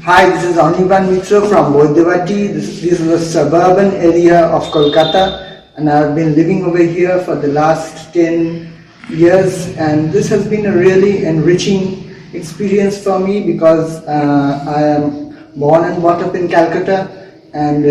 Hi, this is ANIRBAN MITRA from Hyderabad. This is a suburban area of Kolkata, and I've been living over here for the last 10 years, and this has been a really enriching experience for me because I am born and brought up in Calcutta, and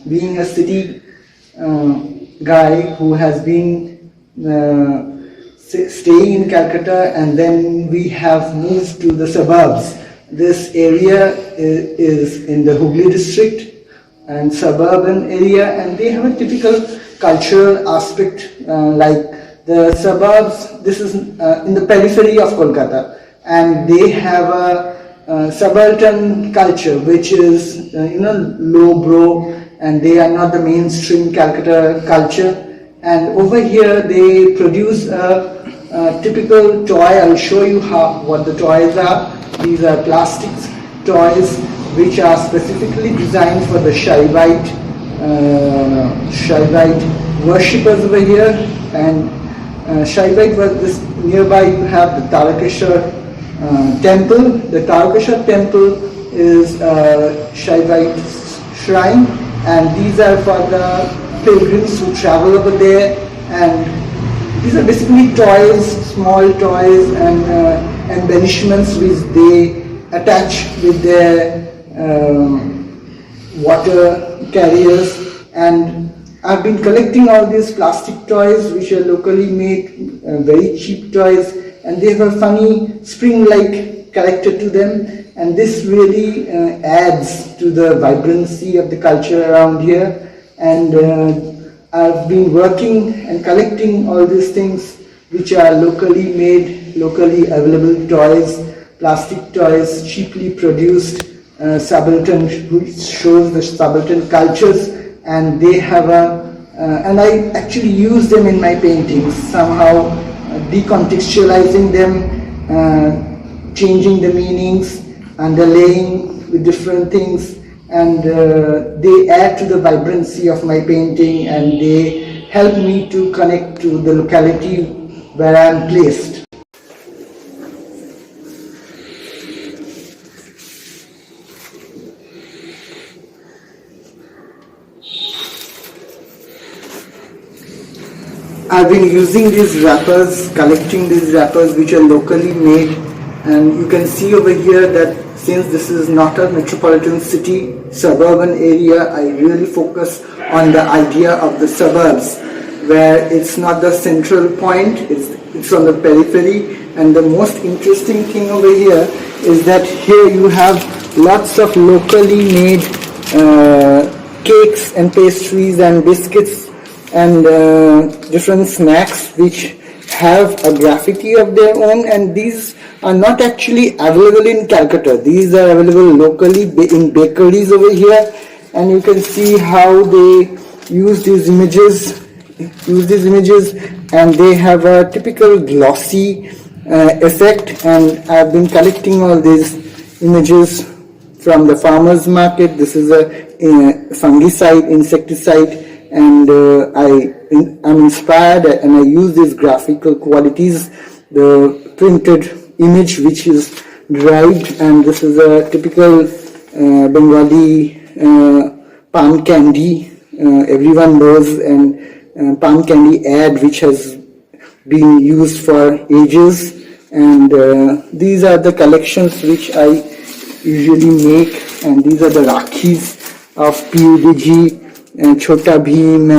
being a city guy who has been staying in Calcutta, and then we have moved to the suburbs. This area is in the Hooghly district and suburban area, and they have a typical cultural aspect like the suburbs. This is in the periphery of Kolkata, and they have a subaltern culture which is low bro, and they are not the mainstream Calcutta culture. And over here they produce a typical toy. I'll show you what the toys are. These are plastic toys which are specifically designed for the Shaivite worshippers over here. And Shaivite was this nearby. You have the Tarakeshwar temple. The Tarakeshwar temple is a Shaivite shrine, and these are for the pilgrims who travel over there. And these are basically toys, small toys and embellishments which they attach with their water carriers. And I've been collecting all these plastic toys which are locally made, very cheap toys, and they have a funny spring-like character to them, and this really adds to the vibrancy of the culture around here. And I've been working and collecting all these things which are locally made, locally available toys, plastic toys, cheaply produced, subaltern, which shows the subaltern cultures, and they have and I actually use them in my paintings, somehow decontextualizing them, changing the meanings, underlaying with different things, and they add to the vibrancy of my painting, and they help me to connect to the locality where I am placed. I've been using these wrappers, collecting these wrappers which are locally made, and you can see over here that since this is not a metropolitan city, suburban area, I really focus on the idea of the suburbs, where it's not the central point, it's on the periphery. And the most interesting thing over here is that here you have lots of locally made cakes and pastries and biscuits and different snacks which have a graffiti of their own, and these are not actually available in Calcutta. These are available locally in bakeries over here, and you can see how they use these images, and they have a typical glossy effect. And I've been collecting all these images from the farmers market. This is a fungicide, insecticide, and I'm inspired, and I use these graphical qualities, the printed image which is derived, and this is a typical Bengali palm candy, everyone knows, and palm candy ad which has been used for ages. And these are the collections which I usually make, and these are the Rakhis of PUBG and Chota Bheem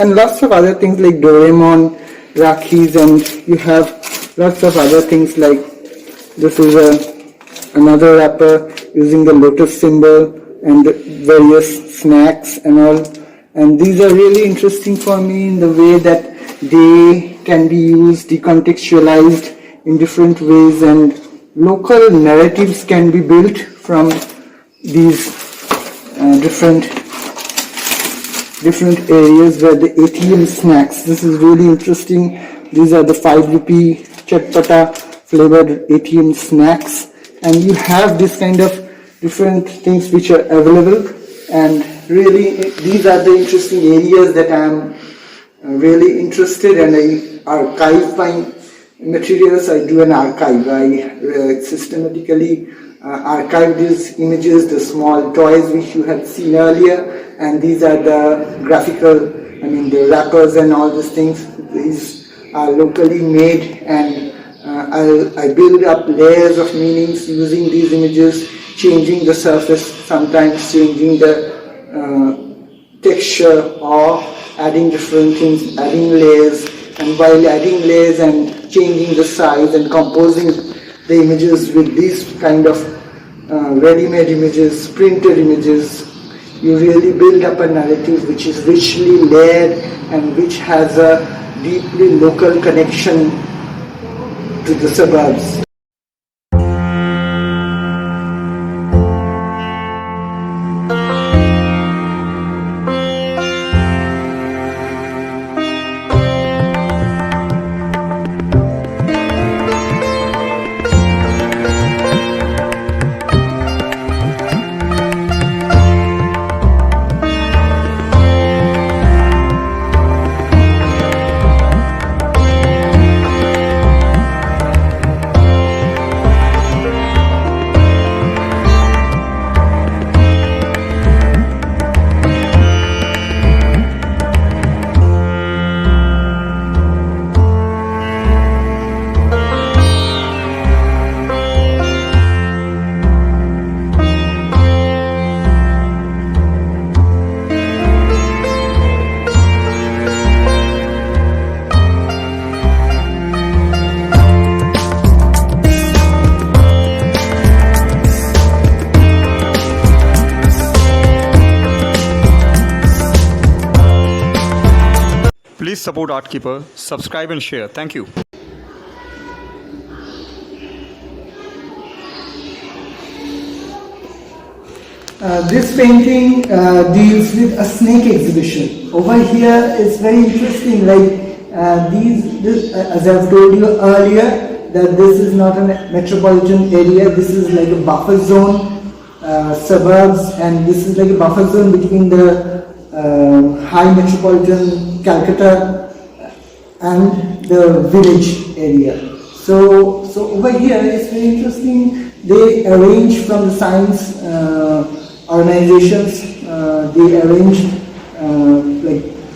and lots of other things like Doraemon Rakhis, and you have lots of other things like this is another wrapper using the lotus symbol and various snacks and all. And these are really interesting for me in the way that they can be used, decontextualized in different ways, and local narratives can be built from these different areas where the ATM snacks. This is really interesting. These are the 5 rupee chatpata flavored ATM snacks, and you have this kind of different things which are available. And really these are the interesting areas that I am really interested, and I archive my materials. I do an archive. I systematically archive these images, the small toys which you had seen earlier, and these are the graphical, the wrappers and all these things. These are locally made, and I build up layers of meanings using these images, changing the surface, sometimes changing the texture, or adding different things, adding layers, and while adding layers and changing the size and composing the images with these kind of ready-made images, printed images, you really build up a narrative which is richly layered and which has a deeply local connection to the suburbs. Please support ArtKeeper, subscribe and share. Thank you. This painting deals with a snake exhibition. Over here it's very interesting, as I've told you earlier, that this is not a metropolitan area, this is like a buffer zone, suburbs, and this is like a buffer zone between the high metropolitan Calcutta and the village area. So over here it's very interesting. They arrange from the science organizations. They arrange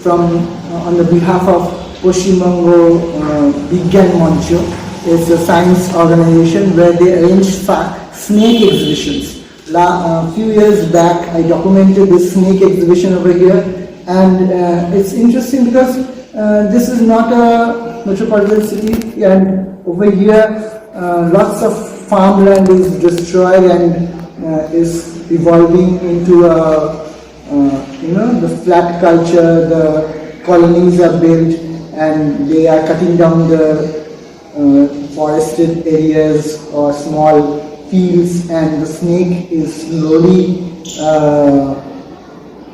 on the behalf of Paschim Bango Vigyan Mancho. It's a science organization where they arrange snake exhibitions. A few years back, I documented this snake exhibition over here, and it's interesting because this is not a metropolitan city, and over here lots of farmland is destroyed and is evolving into the flat culture. The colonies are built, and they are cutting down the forested areas or small fields, and the snake is slowly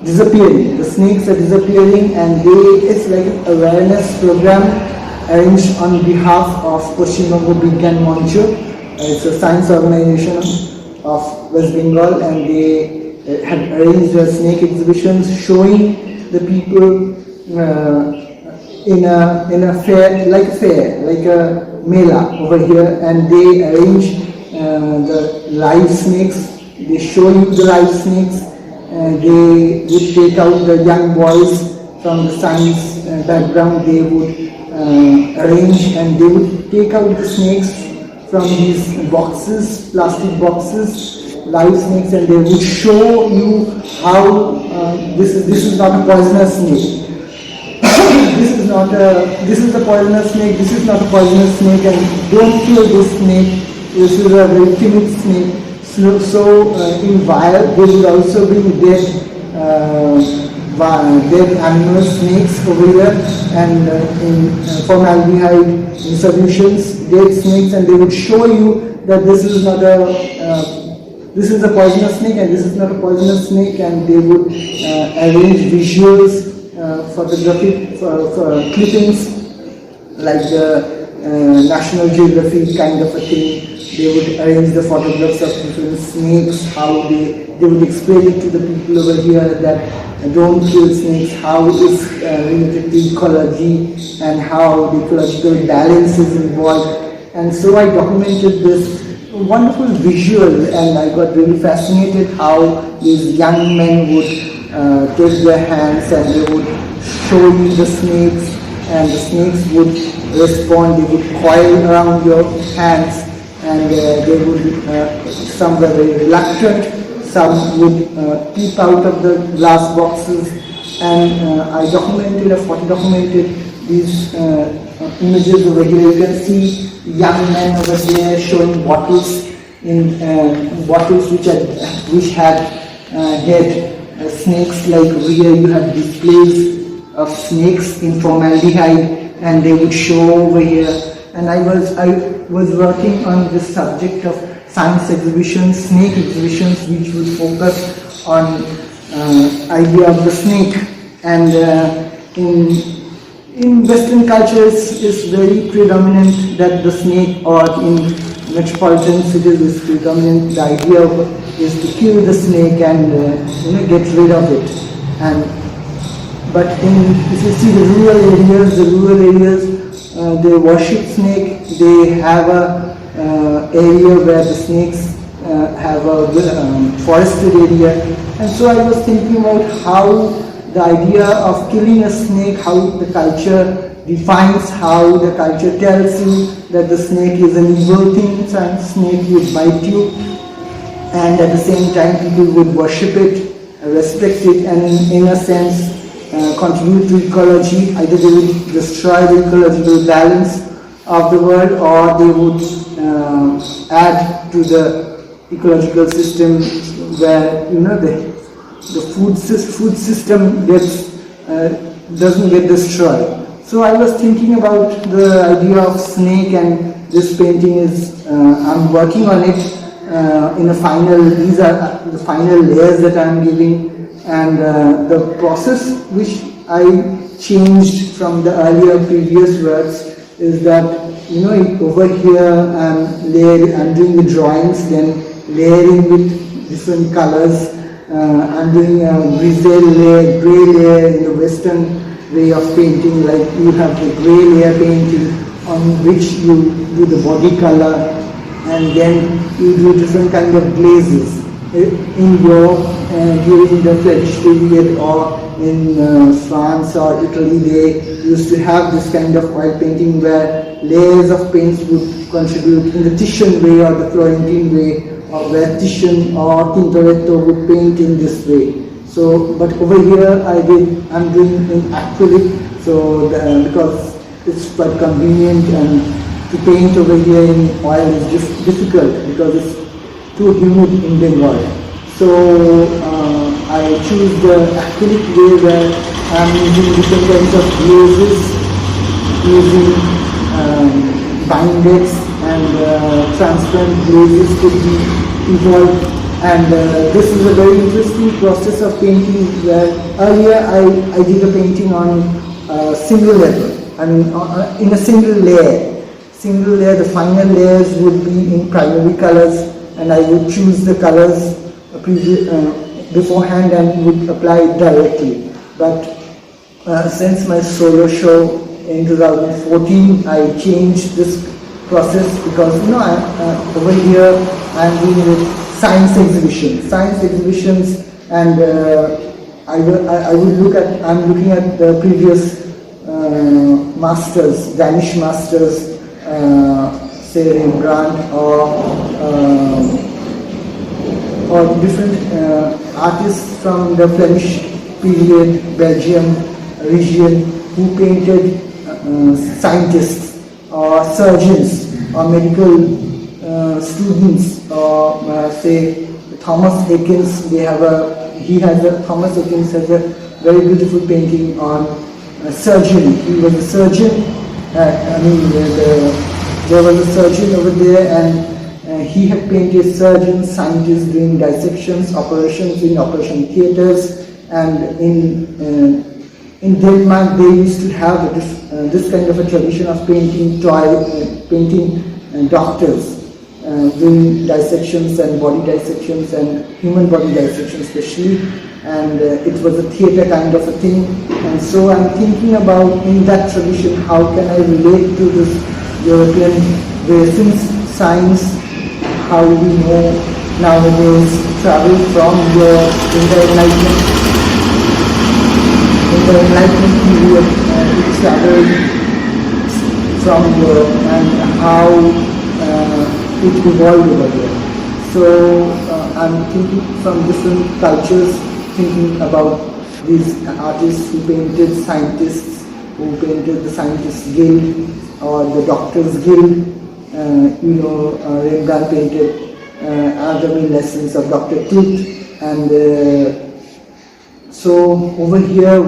disappearing. The snakes are disappearing, and it's like an awareness program arranged on behalf of Paschim Bango Vigyan Mancho. It's a science organization of West Bengal, and they had arranged snake exhibitions showing the people in a fair, like a mela over here, and they arrange the live snakes. They show you the live snakes. They would take out the young boys from the science background. They would arrange, and they would take out the snakes from these boxes, plastic boxes, live snakes, and they would show you how this is not a poisonous snake. This is a poisonous snake. This is not a poisonous snake, and don't kill this snake. This is a very timid snake. So in wild, there will also be dead animal snakes over here, and in formaldehyde in solutions, dead snakes, and they would show you that this is not this is a poisonous snake and this is not a poisonous snake, and they would arrange visuals, photographic clippings, like the National Geographic kind of a thing. They would arrange the photographs of different snakes, how they would explain it to the people over here that don't kill snakes, how it is related to ecology and how the ecological balance is involved. And so I documented this wonderful visual, and I got really fascinated how these young men would take their hands and they would show you the snakes, and the snakes would respond. They would coil around your hands, and they would, some were very reluctant, some would peep out of the glass boxes, and I documented, I photo-documented these images over here. You can see young men over there showing bottles, in bottles which had snakes. Like over here you have displays of snakes in formaldehyde, and they would show over here. And I was working on this subject of science exhibitions, snake exhibitions, which would focus on idea of the snake. And in Western cultures, it's very predominant that the snake, or in metropolitan cities, is predominant. The idea is to kill the snake and get rid of it. But if you see the rural areas, they worship snake. They have a area where the snakes have a forested area. And so I was thinking about how the idea of killing a snake, how the culture defines, how the culture tells you that the snake is an evil thing, so a snake would bite you, and at the same time people would worship it, respect it, and in a sense contribute to ecology. Either they would destroy the ecological balance of the world, or they would add to the ecological system where the food system doesn't get destroyed. So I was thinking about the idea of snake, and this painting is, I'm working on it in a final, these are the final layers that I'm giving, and the process which I changed from the earlier previous works is that, over here I'm doing the drawings, then layering with different colors. I'm doing a grisaille layer, grey layer in the Western way of painting, like you have the grey layer painting on which you do the body color, and then you do different kind of glazes. In Europe, during the French period, or in France or Italy, they used to have this kind of oil painting where layers of paints would contribute in the Titian way or the Florentine way, or where Titian or Tintoretto would paint in this way. So, but over here I'm doing in acrylic, so because it's quite convenient, and to paint over here in oil is just difficult because it's too humid in Bengal. So I choose the acrylic way where I'm using different kinds of glazes, using binders and transparent glazes could be involved. And this is a very interesting process of painting, where earlier I did a painting on single level, in a single layer. The final layers would be in primary colors, and I would choose the colors beforehand and would apply it directly. But since my solo show in 2014, I changed this process because over here I'm doing with science exhibitions, and I'm looking at the previous masters, Danish masters, say Rembrandt, or different artists from the Flemish period, Belgium region, who painted scientists or surgeons or medical students, or say Thomas Eakins. Thomas Eakins has a very beautiful painting on surgery. He was a surgeon. There was a surgeon over there, and he had painted surgeons, scientists doing dissections, operations in operation theaters. And in Denmark, they used to have this kind of a tradition of painting doctors. Doing dissections and body dissections and human body dissection especially, and it was a theatre kind of a thing. And so I'm thinking about, in that tradition, how can I relate to this European way, since science how we know nowadays travel from in the Enlightenment period, it traveled from Europe and how it evolved over there. So I'm thinking from different cultures, thinking about these artists who painted scientists, who painted the Scientists Guild or the Doctors Guild. Rembrandt painted Anatomy Lessons of Dr. Tooth, and so over here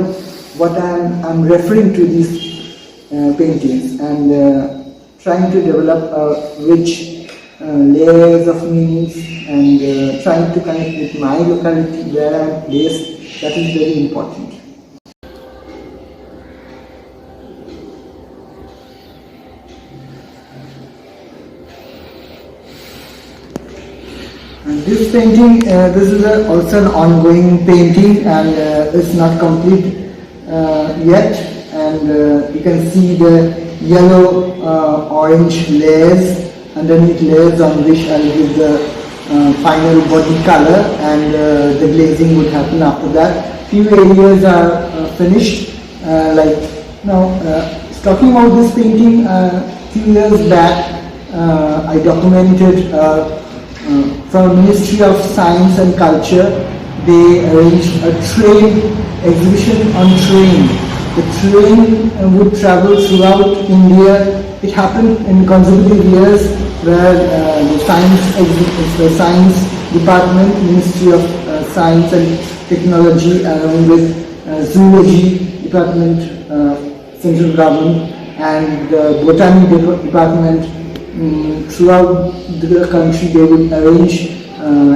what I'm referring to these paintings and trying to develop rich layers of meanings and trying to connect with my locality where I'm placed. That is very important. And this painting, this is also an ongoing painting, and it's not complete yet. And you can see the yellow orange layers, underneath layers on which I'll give the final body color, and the glazing would happen after that. Few areas are finished. Talking about this painting, few years back I documented from Ministry of Science and Culture. They arranged a train exhibition on train. The train would travel throughout India. It happened in consecutive years where the science department, Ministry of Science and Technology, along with Zoology department, central government, and the Botany department, throughout the country they would arrange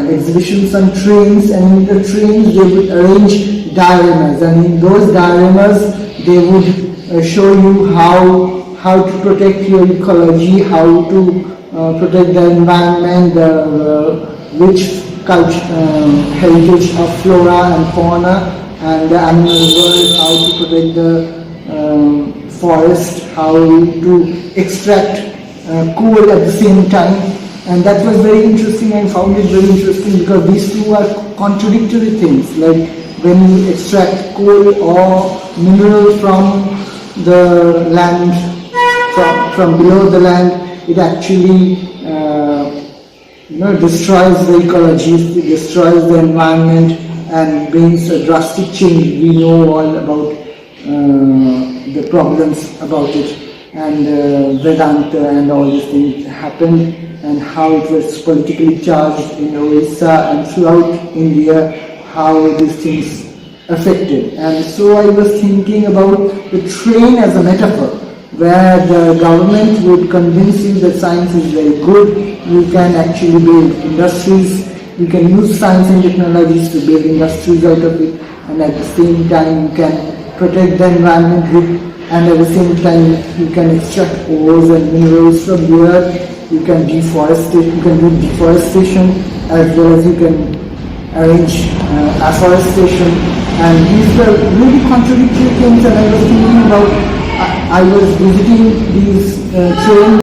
exhibitions on trains, and in the trains they would arrange dioramas, and in those dioramas they would show you how to protect your ecology, how to protect the environment, the rich heritage of flora and fauna, and the animal world, how to protect the forest, how to extract coal at the same time. And that was very interesting. I found it very interesting because these two are contradictory things. Like when you extract coal or mineral from the land, from below the land, it actually destroys the ecology, it destroys the environment and brings a drastic change. We know all about the problems about it, and Vedanta and all these things happened, and how it was politically charged in Orissa and throughout India, how these things affected. And so I was thinking about the train as a metaphor, where the government would convince you that science is very good, you can actually build industries, you can use science and technologies to build industries out of it, and at the same time you can protect the environment with, and at the same time you can extract ores and minerals from the earth, you can do deforestation, as well as you can arrange afforestation, and these were really contradictory things. And I was thinking about, I was visiting these trains.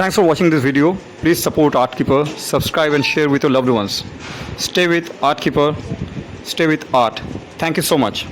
Thanks for watching this video. Please support ArtKeeper, subscribe and share with your loved ones. Stay with ArtKeeper, stay with art. Thank you so much.